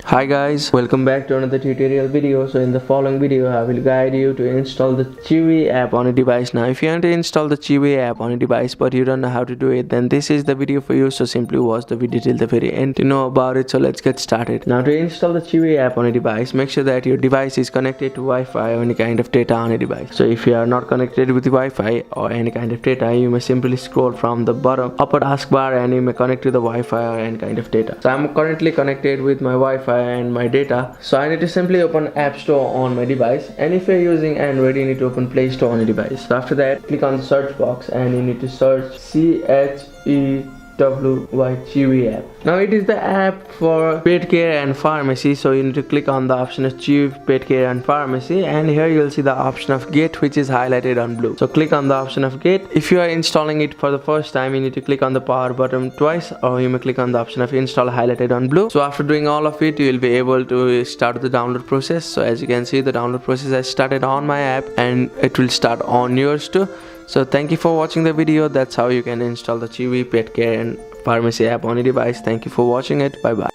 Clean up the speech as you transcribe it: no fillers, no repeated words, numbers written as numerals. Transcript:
Hi guys, welcome back to another tutorial video. So in the following video I will guide you to install the Chewy app on a device. Now if you want to install the Chewy app on a device but you don't know how to do it, then this is the video for you. So simply watch the video till the very end to know about it. So let's get started. Now to install the Chewy app on a device, make sure that your device is connected to Wi-Fi or any kind of data on a device. So if you are not connected with the Wi-Fi or any kind of data, you may simply scroll from the bottom upper taskbar and you may connect to the Wi-Fi or any kind of data. So I'm currently connected with my Wi-Fi and my data, so I need to simply open App Store on my device, and if you're using Android you need to open Play Store on your device. So after that, click on the search box and you need to search Chewy app. Now it is the app for pet care and pharmacy, so you need to click on the option of Chewy pet care and pharmacy, and here you'll see the option of Get, which is highlighted on blue. So click on the option of Get. If you are installing it for the first time, you need to click on the power button twice, or you may click on the option of Install highlighted on blue. So after doing all of it, you will be able to start the download process. So as you can see, the download process has started on my app and it will start on yours too. So thank you for watching the video. That's how you can install the Chewy pet care and pharmacy app on your device. Thank you for watching it. Bye bye.